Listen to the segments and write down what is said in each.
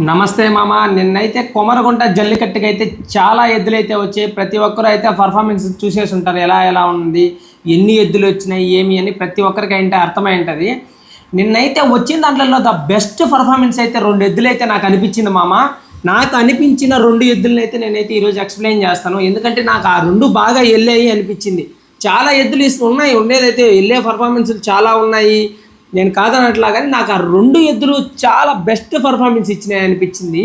నమస్తే మామ. నిన్నైతే కొమరగుంట జల్లికట్టుకి అయితే చాలా ఎద్దులు అయితే వచ్చాయి. ప్రతి ఒక్కరు అయితే పర్ఫార్మెన్స్ చూసేసి ఉంటారు, ఎలా ఎలా ఉంది, ఎన్ని ఎద్దులు వచ్చినాయి ఏమి అని ప్రతి ఒక్కరికి అయితే అర్థమై ఉంటుంది. నిన్నైతే వచ్చిన దాంట్లో ద బెస్ట్ పర్ఫార్మెన్స్ అయితే 2 ఎద్దులు అయితే నాకు అనిపించింది మామ. నాకు అనిపించిన 2 ఎద్దులను అయితే నేనైతే ఈరోజు ఎక్స్ప్లెయిన్ చేస్తాను. ఎందుకంటే నాకు ఆ 2 బాగా వెళ్ళాయి అనిపించింది. చాలా ఎద్దులు ఉన్నాయి, ఉండేదైతే వెళ్ళే పర్ఫార్మెన్స్లు చాలా ఉన్నాయి, నేను కాదనట్లా. కానీ నాకు ఆ 2 ఎద్దులు చాలా బెస్ట్ పర్ఫార్మెన్స్ ఇచ్చినాయి అనిపించింది.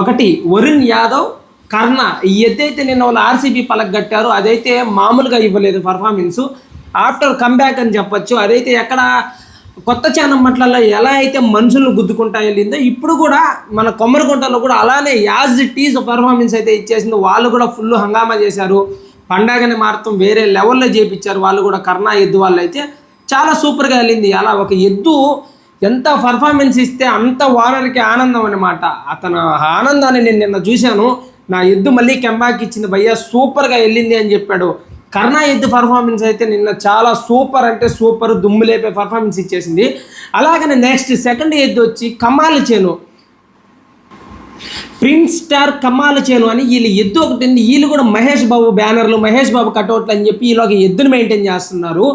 ఒకటి వరుణ్ యాదవ్, కర్ణ. ఈ ఎద్దు అయితే నిన్న వాళ్ళు ఆర్సీబీ పలకగట్టారు, అదైతే మామూలుగా ఇవ్వలేదు పర్ఫార్మెన్సు. ఆఫ్టర్ కమ్బ్యాక్ అని చెప్పొచ్చు. అదైతే ఎక్కడ కొత్త చానమ్మట్లలో ఎలా అయితే మనుషులను గుద్దుకుంటా వెళ్ళిందో ఇప్పుడు కూడా మన కొమ్మరిగుంటలో కూడా అలానే యాజ్ ఇట్ ఈజ్ పర్ఫార్మెన్స్ అయితే ఇచ్చేసింది. వాళ్ళు కూడా ఫుల్ హంగామా చేశారు, పండగని మాత్రం వేరే లెవెల్లో చేపించారు. వాళ్ళు కూడా కర్ణ ఎద్దు వాళ్ళు అయితే చాలా సూపర్గా వెళ్ళింది. అలా ఒక ఎద్దు ఎంత పర్ఫార్మెన్స్ ఇస్తే అంత ఓనర్కి ఆనందం అనమాట. అతను ఆనందాన్ని నేను నిన్న చూశాను. నా ఎద్దు మళ్ళీ కంబ్యాక్ ఇచ్చింది భయ్యా, సూపర్గా వెళ్ళింది అని చెప్పాడు. కర్ణ ఎద్దు పర్ఫార్మెన్స్ అయితే నిన్న చాలా సూపర్ అంటే సూపర్, దుమ్ము లేపే పర్ఫార్మెన్స్ ఇచ్చేసింది. అలాగనే నెక్స్ట్ సెకండ్ ఎద్దు వచ్చి కమ్మాల చేను, ప్రిన్స్ స్టార్ కమ్మాల చేను అని వీళ్ళు ఎద్దు ఒకటి ఉంది. వీళ్ళు కూడా మహేష్ బాబు బ్యానర్లు, మహేష్ బాబు కటౌట్లు అని చెప్పి వీళ్ళు ఒక ఎద్దును మెయింటైన్ చేస్తున్నారు.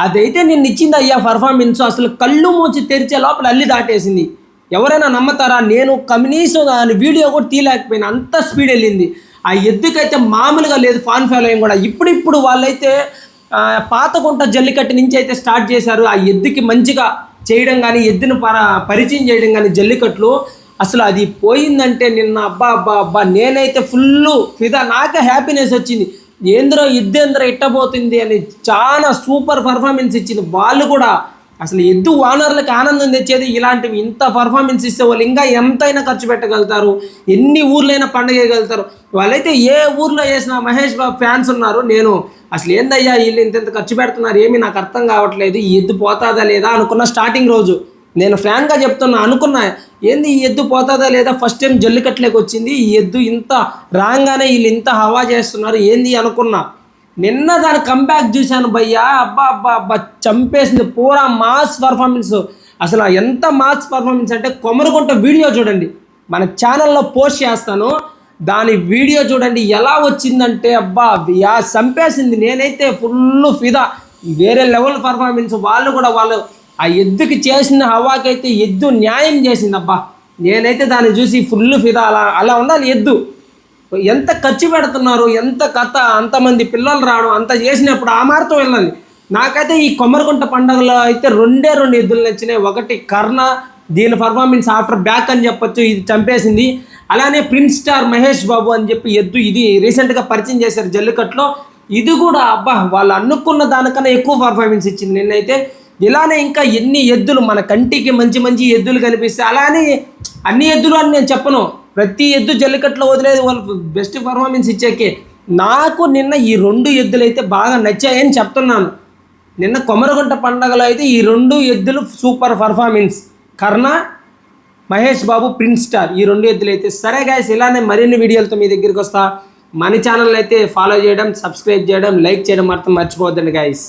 అదైతే నేను ఇచ్చింది అయ్యా పర్ఫార్మెన్స్, అసలు కళ్ళు మూచి తెరిచే లోపల అల్లి దాటేసింది. ఎవరైనా నమ్మతారా? నేను కనీసం దాని వీడియో కూడా తీయలేకపోయినా, అంత స్పీడ్ వెళ్ళింది. ఆ ఎద్దుకైతే మామూలుగా లేదు ఫాన్ ఫాలోయింగ్ కూడా. ఇప్పుడిప్పుడు వాళ్ళైతే పాతగుంట జల్లికట్టు నుంచి అయితే స్టార్ట్ చేశారు ఆ ఎద్దుకి మంచిగా చేయడం కానీ, ఎద్దును పరిచయం చేయడం కానీ జల్లికట్లు. అసలు అది పోయిందంటే నిన్న అబ్బా అబ్బా అబ్బా నేనైతే ఫుల్ ఫిదా, నాకే హ్యాపీనెస్ వచ్చింది. ఏంద్రో ఎద్దేంద్రో ఇట్టబోతుంది అని చాలా సూపర్ పర్ఫార్మెన్స్ ఇచ్చింది. వాళ్ళు కూడా అసలు ఎద్దు ఓనర్లకు ఆనందం తెచ్చేది ఇలాంటివి. ఇంత పర్ఫార్మెన్స్ ఇస్తే వాళ్ళు ఇంకా ఎంతైనా ఖర్చు పెట్టగలుగుతారు, ఎన్ని ఊర్లైనా పండుగ చేయగలుగుతారు. వాళ్ళైతే ఏ ఊర్లో వేసిన మహేష్ బాబు ఫ్యాన్స్ ఉన్నారు. నేను అసలు ఏందయ్యా వీళ్ళు ఇంత ఖర్చు పెడుతున్నారు ఏమీ నాకు అర్థం కావట్లేదు, ఈ ఎద్దు పోతాదా లేదా అనుకున్న. స్టార్టింగ్ రోజు నేను ఫ్రాంక్గా చెప్తున్నా, అనుకున్నా ఏంది ఈ ఎద్దు పోతుందా లేదా, ఫస్ట్ టైం జల్లికట్లేకి వచ్చింది ఈ ఎద్దు, ఇంత రాగానే వీళ్ళు ఇంత హవా చేస్తున్నారు ఏంది అనుకున్నా. నిన్న దాని కంబ్యాక్ చూశాను భయ్యా, అబ్బా అబ్బా అబ్బా చంపేసింది. పూరా మాస్ పర్ఫార్మెన్స్. అసలు ఎంత మాస్ పర్ఫార్మెన్స్ అంటే కొమరగుంట వీడియో చూడండి, మన ఛానల్లో పోస్ట్ చేస్తాను, దాని వీడియో చూడండి ఎలా వచ్చిందంటే అబ్బా చంపేసింది. నేనైతే ఫుల్ ఫిదా, వేరే లెవెల్ పర్ఫార్మెన్స్. వాళ్ళు కూడా వాళ్ళు ఆ ఎద్దుకి చేసిన హవాకైతే ఎద్దు న్యాయం చేసింది అబ్బా. నేనైతే దాన్ని చూసి ఫుల్ ఫిదా. అలా అలా ఉండాలి ఎద్దు. ఎంత ఖర్చు పెడుతున్నారు, ఎంత కథ, అంతమంది పిల్లలు రావడం, అంత చేసినప్పుడు ఆ మార్తో వెళ్ళాలి. నాకైతే ఈ కొమరగుంట పండుగలో అయితే 2 ఎద్దులు నచ్చినాయి. ఒకటి కర్ణ, దీని పర్ఫార్మెన్స్ ఆఫ్టర్ బ్యాక్ అని చెప్పొచ్చు, ఇది చంపేసింది. అలానే ప్రిన్స్ స్టార్ మహేష్ బాబు అని చెప్పి ఎద్దు, ఇది రీసెంట్గా పరిచయం చేశారు జల్లికట్లో. ఇది కూడా అబ్బా వాళ్ళు అనుకున్న దానికన్నా ఎక్కువ పర్ఫార్మెన్స్ ఇచ్చింది నిన్నైతే. ఇలానే ఇంకా ఎన్ని ఎద్దులు మన కంటికి మంచి మంచి ఎద్దులు కనిపిస్తాయి. అలానే అన్ని ఎద్దులు అని నేను చెప్పను, ప్రతి ఎద్దు జల్లికట్లో వదిలేదు వాళ్ళు బెస్ట్ పర్ఫార్మెన్స్ ఇచ్చాకే. నాకు నిన్న ఈ 2 ఎద్దులు అయితే బాగా నచ్చాయని చెప్తున్నాను. నిన్న కొమరగుంట పండగలో అయితే ఈ 2 ఎద్దులు సూపర్ పర్ఫార్మెన్స్, కర్ణ, మహేష్ బాబు, ప్రిన్స్ స్టార్, ఈ 2 ఎద్దులు అయితే. సరే గాయస్, ఇలానే మరిన్ని వీడియోలతో మీ దగ్గరికి వస్తా. మన ఛానల్ అయితే ఫాలో చేయడం, సబ్స్క్రైబ్ చేయడం, లైక్ చేయడం మాత్రం మర్చిపోవద్దండి గాయస్.